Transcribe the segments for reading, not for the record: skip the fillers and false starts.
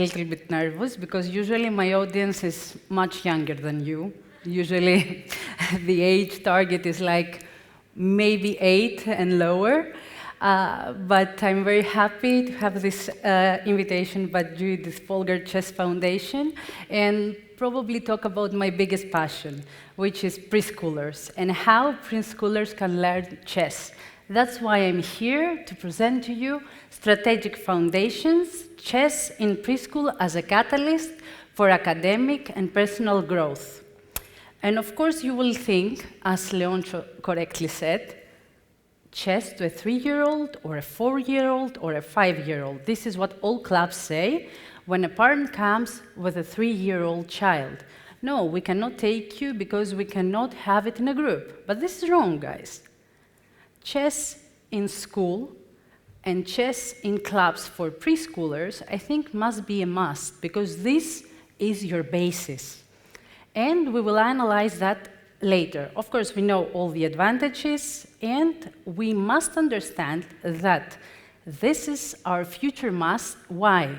little bit nervous because usually my audience is much younger than you. Usually the age target is like maybe 8 and lower. But I'm very happy to have this invitation by this Vulgar Chess Foundation and probably talk about my biggest passion, which is preschoolers and how preschoolers can learn chess. That's why I'm here to present to you Strategic Foundations, Chess in Preschool as a Catalyst for Academic and Personal Growth. And of course you will think, as Leoncho correctly said, chess to a 3-year-old or a 4-year-old or a 5-year-old. This is what all clubs say when a parent comes with a 3-year-old child. No, we cannot take you because we cannot have it in a group. But this is wrong, guys. Chess in school and chess in clubs for preschoolers, I think must be a must because this is your basis. And we will analyze that later. Of course, we know all the advantages, and we must understand that this is our future must. Why?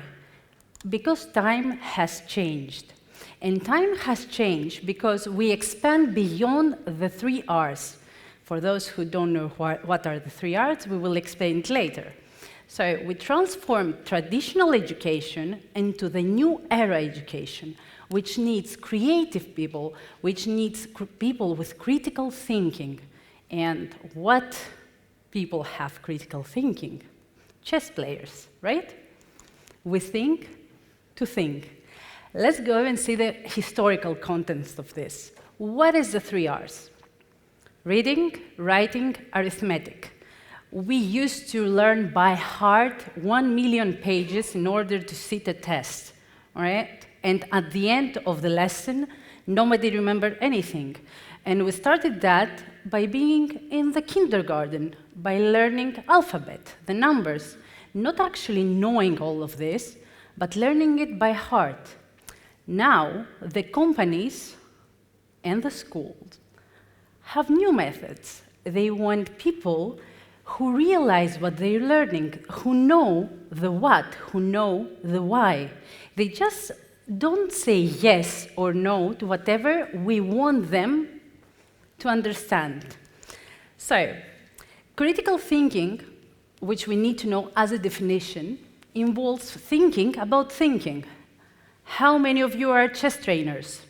Because time has changed. And time has changed because we expand beyond the 3 R's. For those who don't know what are the 3 R's, we will explain it later. So we transform traditional education into the new era education, which needs creative people, which needs people with critical thinking. And what people have critical thinking? Chess players, right? We think to think. Let's go and see the historical context of this. What is the 3 R's? Reading, writing, arithmetic. We used to learn by heart 1 million pages in order to sit a test, all right? And at the end of the lesson, nobody remembered anything. And we started that by being in the kindergarten, by learning alphabet, the numbers, not actually knowing all of this, but learning it by heart. Now, the companies and the schools have new methods. They want people who realize what they're learning, who know the what, who know the why. They just don't say yes or no to whatever we want them to understand. So, critical thinking, which we need to know as a definition, involves thinking about thinking. How many of you are chess trainers?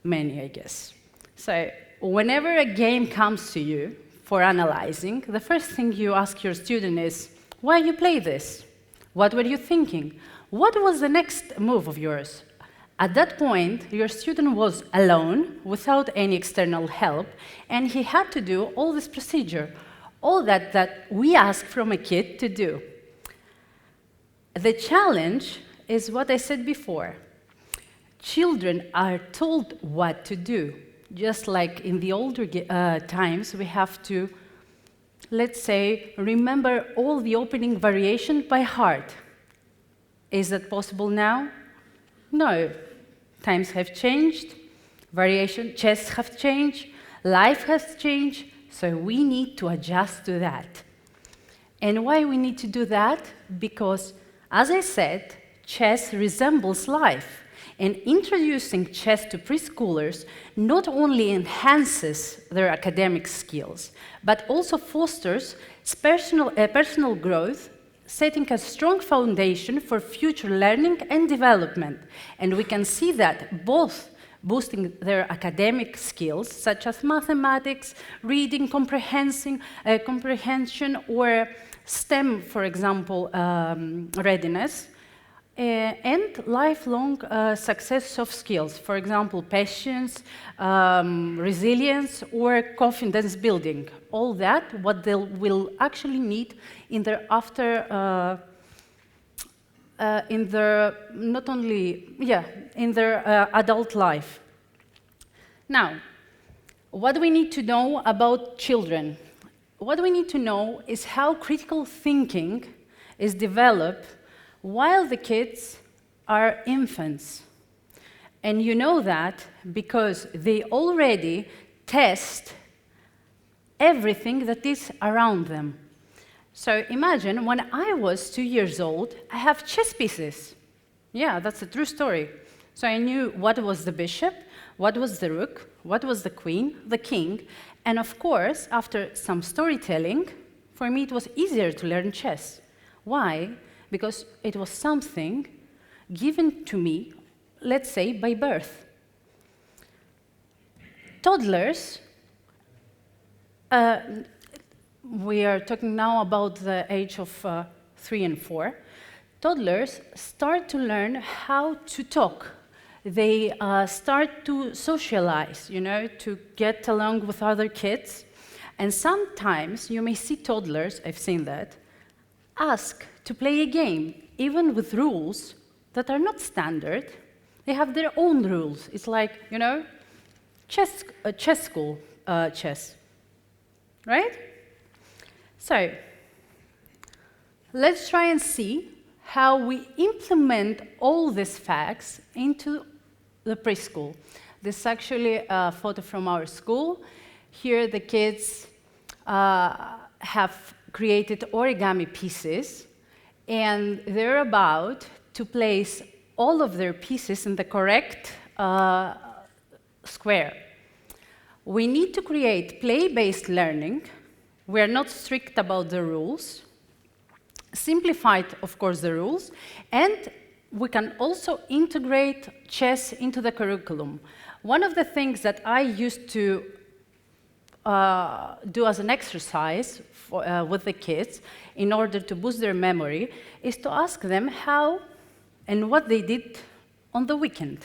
Many, I guess. So, whenever a game comes to you for analyzing, the first thing you ask your student is, why you play this? What were you thinking? What was the next move of yours? At that point, your student was alone, without any external help, and he had to do all this procedure, all that we ask from a kid to do. The challenge is what I said before. Children are told what to do. Just like in the older times, we have to, let's say, remember all the opening variations by heart. Is that possible now? No. Times have changed, chess have changed, life has changed, so we need to adjust to that. And why we need to do that? Because, as I said, chess resembles life. And introducing chess to preschoolers not only enhances their academic skills, but also fosters personal growth, setting a strong foundation for future learning and development. And we can see that both boosting their academic skills, such as mathematics, reading, comprehension, or STEM, for example, readiness, and lifelong success soft skills, for example, patience, resilience, or confidence building. All that, what they will actually need in their in their adult life. Now, what do we need to know about children? What we need to know is how critical thinking is developed while the kids are infants. And you know that because they already test everything that is around them. So imagine when I was 2 years old, I have chess pieces. Yeah, that's a true story. So I knew what was the bishop, what was the rook, what was the queen, the king, and of course, after some storytelling, for me it was easier to learn chess. Why? Because it was something given to me, let's say, by birth. Toddlers, we are talking now about the age of 3 and 4. Toddlers start to learn how to talk. They start to socialize, to get along with other kids. And sometimes you may see toddlers, I've seen that, ask to play a game, even with rules that are not standard. They have their own rules. It's like, chess school chess, right? So let's try and see how we implement all these facts into the preschool. This is actually a photo from our school. Here the kids have created origami pieces, and they're about to place all of their pieces in the correct square. We need to create play-based learning. We're not strict about the rules. Simplified, of course, the rules, and we can also integrate chess into the curriculum. One of the things that I used to do as an exercise with the kids in order to boost their memory is to ask them how and what they did on the weekend.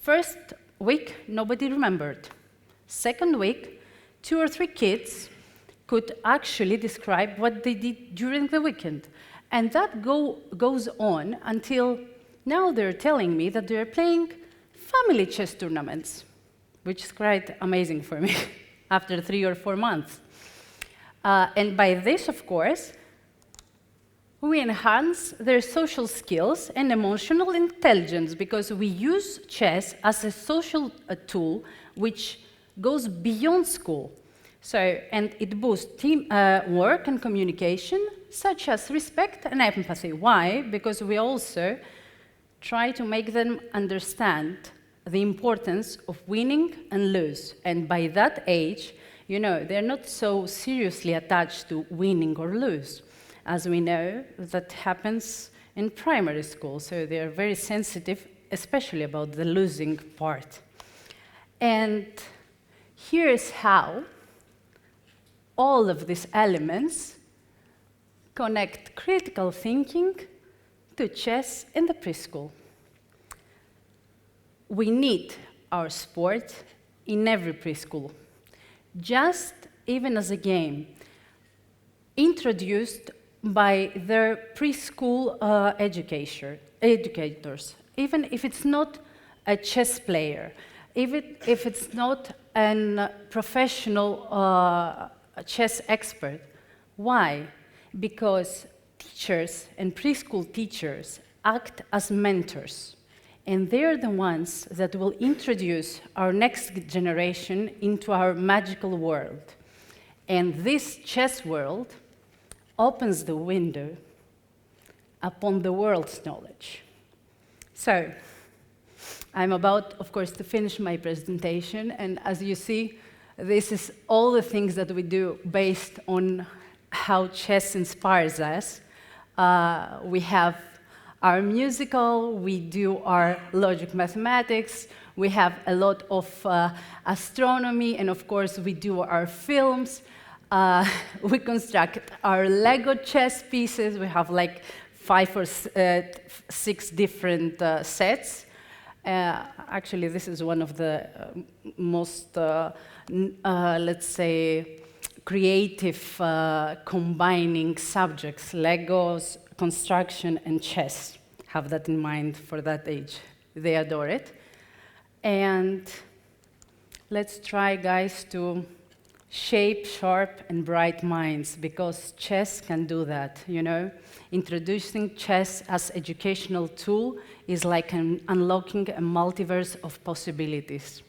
First week, nobody remembered. Second week, 2 or 3 kids could actually describe what they did during the weekend. And that goes on until now they're telling me that they're playing family chess tournaments, which is quite amazing for me after 3 or 4 months. And by this, of course, we enhance their social skills and emotional intelligence because we use chess as a social tool which goes beyond school. And it boosts team work and communication, such as respect and empathy. Why? Because we also try to make them understand the importance of winning and lose. And by that age, they're not so seriously attached to winning or lose. As we know, that happens in primary school, so they're very sensitive, especially about the losing part. And here's how all of these elements connect critical thinking to chess in the preschool. We need our sport in every preschool, just even as a game, introduced by their preschool educators, even if it's not a chess player, even if it's not a professional chess expert. Why? Because teachers and preschool teachers act as mentors, and they're the ones that will introduce our next generation into our magical world. And this chess world opens the window upon the world's knowledge. So, I'm about, of course, to finish my presentation, and as you see, this is all the things that we do based on how chess inspires us. We have our musical, we do our logic mathematics, we have a lot of astronomy, and of course we do our films. We construct our Lego chess pieces. We have like 5 or 6 different sets. Actually, this is one of the most, let's say, creative combining subjects, Legos, construction, and chess. Have that in mind for that age. They adore it. And let's try, guys, to shape sharp and bright minds, because chess can do that, Introducing chess as educational tool is like unlocking a multiverse of possibilities.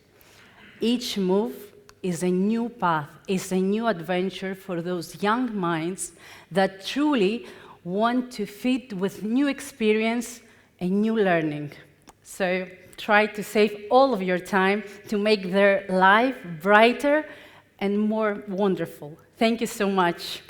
Each move is a new path, is a new adventure for those young minds that truly want to feed with new experience a new learning. So try to save all of your time to make their life brighter and more wonderful. Thank you so much.